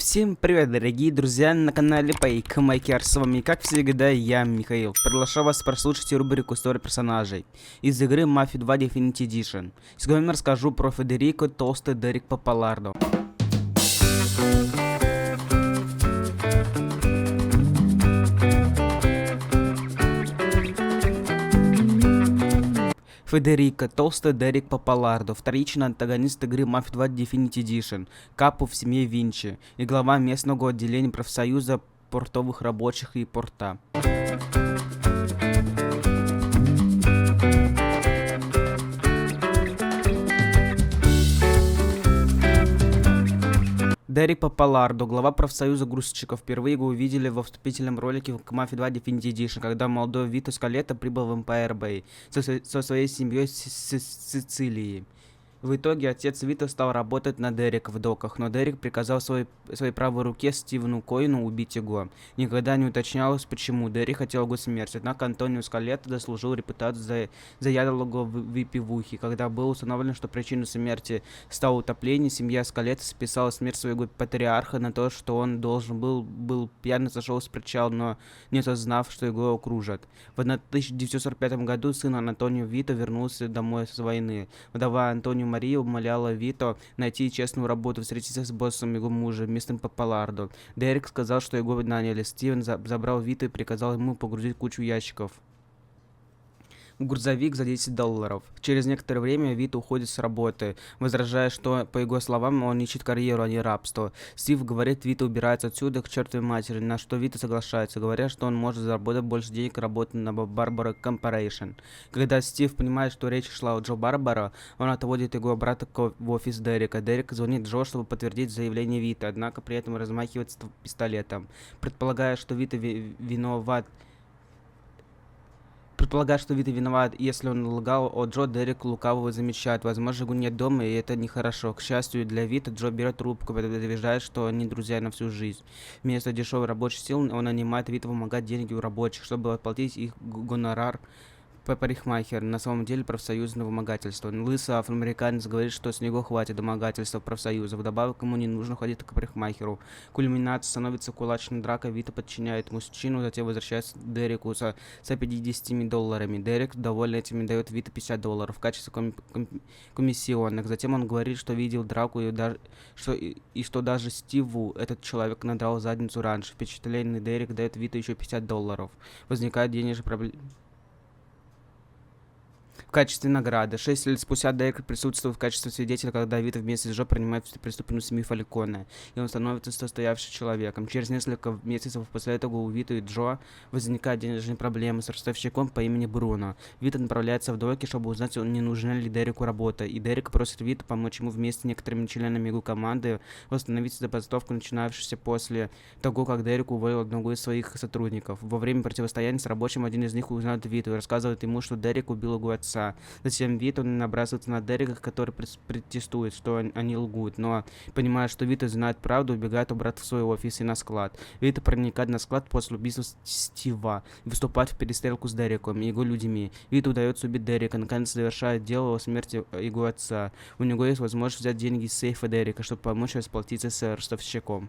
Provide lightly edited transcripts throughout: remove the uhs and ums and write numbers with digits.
Всем привет, дорогие друзья, на канале PayKmaker. С вами, как всегда, я, Михаил. Приглашаю вас прослушать рубрику «История персонажей» из игры Mafia 2 Definitive Edition. Сегодня расскажу про Федерико Толстый Дерек Папалардо. Федерико Толстый Дерек Папалардо, вторичный антагонист игры Mafia 2 Definitive Edition, капо в семье Винчи и глава местного отделения профсоюза портовых рабочих и порта. Дерек Папалардо, глава профсоюза грузчиков. Впервые его увидели во вступительном ролике к Mafia 2 Definitive Edition, когда молодой Вито Скалетто прибыл в Empire Bay со своей семьей с Сицилии. В итоге отец Вито стал работать на Дерека в доках, но Дерек приказал своей правой руке Стивену Коину убить его. Никогда не уточнялось, почему Дерек хотел его смерти, однако Антонио Скалетто заслужил репутацию за заядлого выпивухи. Когда было установлено, что причиной смерти стало утопление, семья Скалетто списала смерть своего патриарха на то, что он должен был пьяно сошел с причала, но не осознав, что его окружат. В 1945 году сын Антонио Вито вернулся домой с войны. Вдова Антонио Мария умоляла Вито найти честную работу, встретиться с боссом его мужа, мистером Папалардо. Дерек сказал, что его наняли. Стивен забрал Вито и приказал ему погрузить кучу ящиков в грузовик за $10. Через некоторое время Вито уходит с работы, возражая, что, по его словам, он ищет карьеру, а не рабство. Стив говорит, Вито убирается отсюда к чертовой матери, на что Вито соглашается, говоря, что он может заработать больше денег, работая на Barbara Corporation. Когда Стив понимает, что речь шла о Джо Барбара, он отводит его обратно в офис Дерека. Дерек звонит Джо, чтобы подтвердить заявление Вито, однако при этом размахивается пистолетом. Предполагая, что Вито виноват, если он лгал о Джо, Дерек лукаво замечает. Возможно, его нет дома, и это нехорошо. К счастью для Вито, Джо берет трубку, предупреждает, что они друзья на всю жизнь. Вместо дешевой рабочей силы он нанимает Вито вымогать деньги у рабочих, чтобы оплатить их гонорар парикмахер, на самом деле профсоюзное вымогательство. Лысый афроамериканец говорит, что с него хватит домогательства профсоюза. Вдобавок ему не нужно ходить к парикмахеру. Кульминация становится кулачной дракой, Вито подчиняет мужчину, затем возвращается к Дереку за $50. Дерек, довольный этим, дает Вито $50 в качестве комиссионных. Затем он говорит, что видел драку и что даже Стиву этот человек надрал задницу раньше. Впечатленный Дерек дает Вито еще $50. Возникает денежная проблема. В качестве награды. 6 лет спустя Дерек присутствует в качестве свидетеля, когда Вито вместе с Джо принимает преступную семью Фальконе, и он становится состоявшим человеком. Через несколько месяцев после этого у Вито и Джо возникают денежные проблемы с ростовщиком по имени Бруно. Вито направляется в доки, чтобы узнать, не нужна ли Дереку работа, и Дерек просит Вито помочь ему вместе с некоторыми членами его команды восстановить забастовку, начинавшуюся после того, как Дерек уволил одного из своих сотрудников. Во время противостояния с рабочим один из них узнает Вито и рассказывает ему, что Дерек убил его отца. Затем Вито набрасывается на Дерека, который протестует, что они лгут, но, понимая, что Вито знает правду, убегает обратно в свой офис и на склад. Вито проникает на склад после убийства Стива и выступает в перестрелку с Дереком и его людьми. Вито удается убить Дерека, наконец завершает дело о смерти его отца. У него есть возможность взять деньги из сейфа Дерека, чтобы помочь расплатиться с ростовщиком.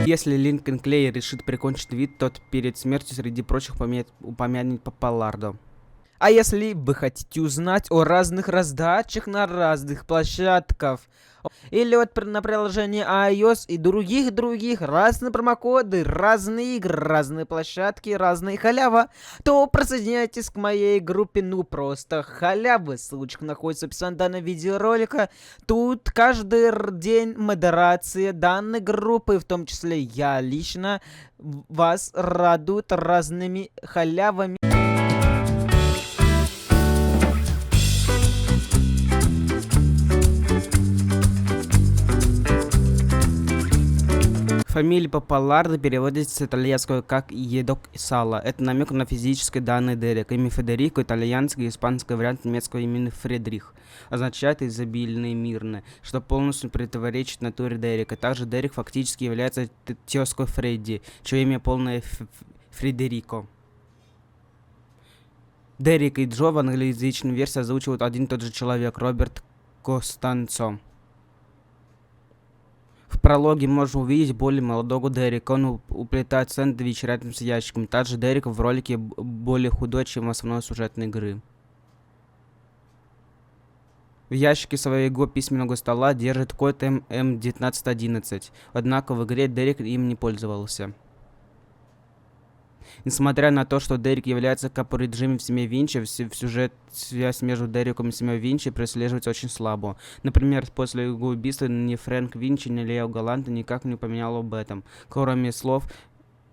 Если Линкольн Клей решит прикончить Вито, то перед смертью среди прочих упомянет Папалардо. А если вы хотите узнать о разных раздачах на разных площадках, или вот на приложении iOS и других разные промокоды, разные игры, разные площадки, разные халява, то присоединяйтесь к моей группе «Ну просто халявы». Ссылочка находится в описании данного видеоролика. Тут каждый день модерация данной группы, в том числе я лично, вас радует разными халявами. Фамилия Папалардо переводится с итальянского как «едок и сало». Это намек на физические данные Дерека. Имя Федерико, итальянский и испанский вариант немецкого имени Фридрих, означает изобильное и мирное, что полностью противоречит натуре Дерека. Также Дерек фактически является тезкой Фредди, чье имя полное Фредерико. Дерек и Джо в англоязычной версии озвучивают один и тот же человек, Роберт Костанцо. В прологе можно увидеть более молодого Дерека. Он уплетает сэндвич рядом с ящиком. Также Дерек в ролике более худой, чем в основной сюжетной игры. В ящике своего письменного стола держит код М1911. Однако в игре Дерек им не пользовался. Несмотря на то, что Дерек является капориджимом в семье Винчи, в сюжет связь между Дереком и семьей Винчи прослеживается очень слабо. Например, после его убийства ни Фрэнк Винчи, ни Лео Галанте никак не упоминал об этом, кроме слов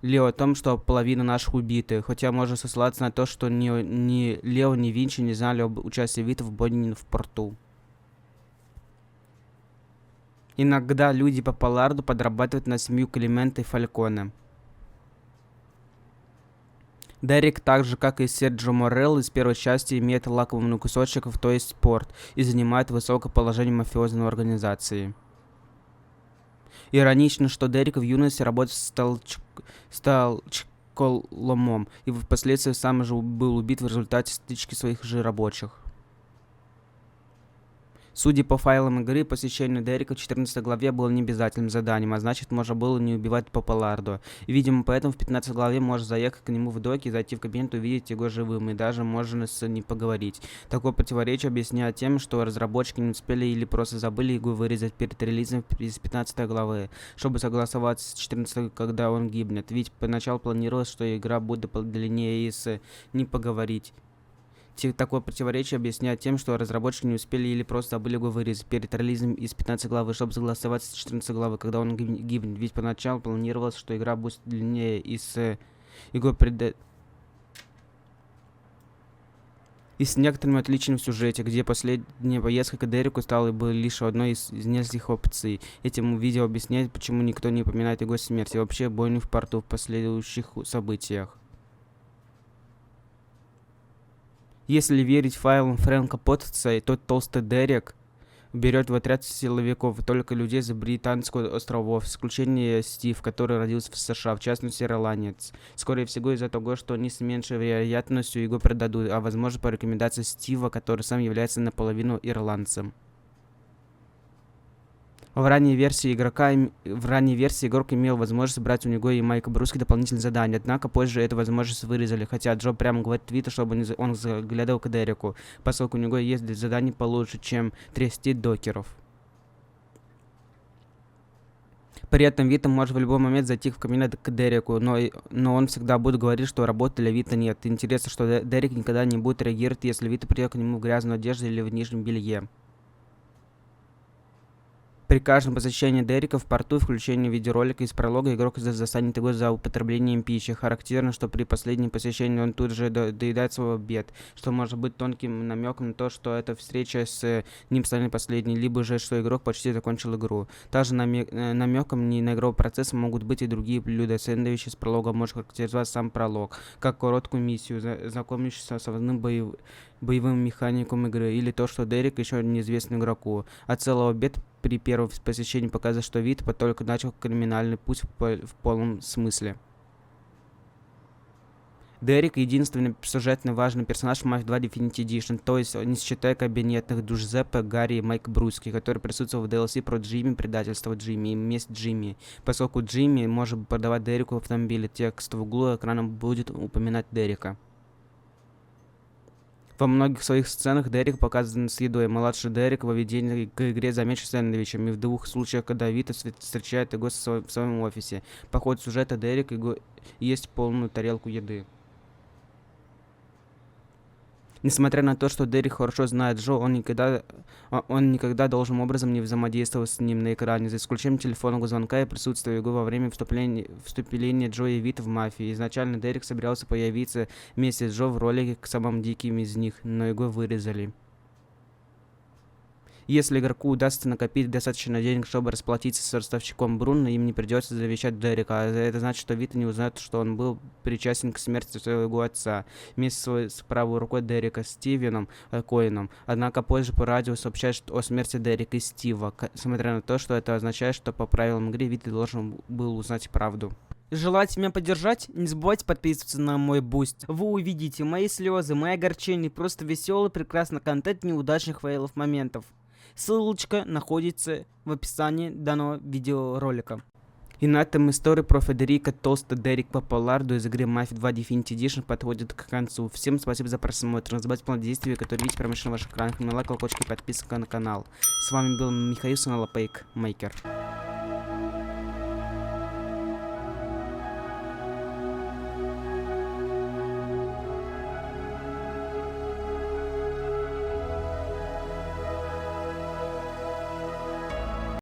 Лео о том, что половина наших убиты, хотя можно сослаться на то, что ни Лео, ни Винчи не знали об участии Вита в бойне в порту. Иногда люди по Полларду подрабатывают на семью Климента и Фальконе. Дерек, так же как и Серджио Морелло из первой части, имеет лакомый кусочек, то есть спорт, и занимает высокое положение в мафиозной организации. Иронично, что Дерек в юности работал сталчколомом, и впоследствии сам же был убит в результате стычки своих же рабочих. Судя по файлам игры, посещение Дерека в 14 главе было необязательным заданием, а значит, можно было не убивать по Полларду. И, видимо, поэтому в 15 главе можно заехать к нему в доки, зайти в кабинет, увидеть его живым, и даже можно с ним поговорить. Такое противоречие объясняет тем, что разработчики не успели или просто забыли его вырезать перед релизом из 15 главы, чтобы согласовать с 14, когда он гибнет. Ведь поначалу планировалось, что игра будет длиннее и с «не поговорить». Такое противоречие объясняет тем, что разработчики не успели или просто забыли его вырезать перед релизом из 15 главы, чтобы согласовать с 14 главы, когда он гибнет. Ведь поначалу планировалось, что игра будет длиннее и с некоторыми отличиями в сюжете, где последняя поездка к Дереку стала бы лишь одной из нескольких опций. Этим видео объясняет, почему никто не упоминает его смерть и вообще бойню в порту в последующих событиях. Если верить файлам Фрэнка Поттса, тот толстый Дерек берет в отряд силовиков только людей из Британских островов, с исключением Стив, который родился в США, в частности ирландец. Скорее всего из-за того, что они с меньшей вероятностью его предадут, а возможно по рекомендации Стива, который сам является наполовину ирландцем. В ранней версии игрок имел возможность брать у него и Майка Бруски дополнительные задания, однако позже эту возможность вырезали, хотя Джо прямо говорит Твиту, чтобы он заглядывал к Дереку, поскольку у него есть задания получше, чем трясти докеров. При этом Вита может в любой момент зайти в кабинет к Дереку, но он всегда будет говорить, что работы для Вита нет. Интересно, что Дерек никогда не будет реагировать, если Вита придет к нему в грязной одежде или в нижнем белье. При каждом посещении Дерека в порту, включении видеоролика из пролога, игрок застанет его за употреблением пищи. Характерно, что при последнем посещении он тут же доедает свой обед, что может быть тонким намеком на то, что эта встреча с ним станет последней, либо же, что игрок почти закончил игру. Также намеком на игровой процесс могут быть и другие блюда. Сэндвичи с пролога может характеризовать сам пролог, как короткую миссию, знакомящуюся с основным боевым механиком игры, или то, что Дерек еще неизвестный игроку, а целый обед при первом посещении показывает, что Вит только начал криминальный путь в полном смысле. Дерек — единственный сюжетно важный персонаж в Mafia 2 Definitive Edition, то есть не считая кабинетных Джузеппе, Гарри и Майк Бруски, которые присутствуют в DLC про Джимми, предательство Джимми и месть Джимми. Поскольку Джимми может продавать Дереку автомобили, текст в углу экрана будет упоминать Дерека. Во многих своих сценах Дерек показан с едой. Младший Дерек во введении к игре замечен сэндвичем, и в двух случаях, когда Вита встречает его в своем офисе. По ходу сюжета Дерек ест полную тарелку еды. Несмотря на то, что Дерек хорошо знает Джо, он никогда должным образом не взаимодействовал с ним на экране, за исключением телефонного звонка и присутствия его во время вступления Джо и Вита в мафию. Изначально Дерек собирался появиться вместе с Джо в ролике к самым диким из них, но его вырезали. Если игроку удастся накопить достаточно денег, чтобы расплатиться с ростовщиком Бруно, им не придется завещать Дерека, а это значит, что Вита не узнает, что он был причастен к смерти своего отца вместе с правой рукой Дерека Стивеном Коэном. Однако позже по радио сообщают о смерти Дерека и Стива, несмотря на то, что это означает, что по правилам игры Вита должен был узнать правду. Желаете меня поддержать? Не забывайте подписываться на мой буст. Вы увидите мои слезы, мои огорчения, просто веселый, прекрасный контент неудачных фейлов моментов. Ссылочка находится в описании данного видеоролика. И на этом история про Федерико Тоста Дерек Папалардо из игры Mafia 2 Definitive Edition подходит к концу. Всем спасибо за просмотр. Не забывайте план действия, которые видите прямо на ваших экранах. На лайк, колокольчик и подписка на канал. С вами был Михаил Саналапейк Мейкер.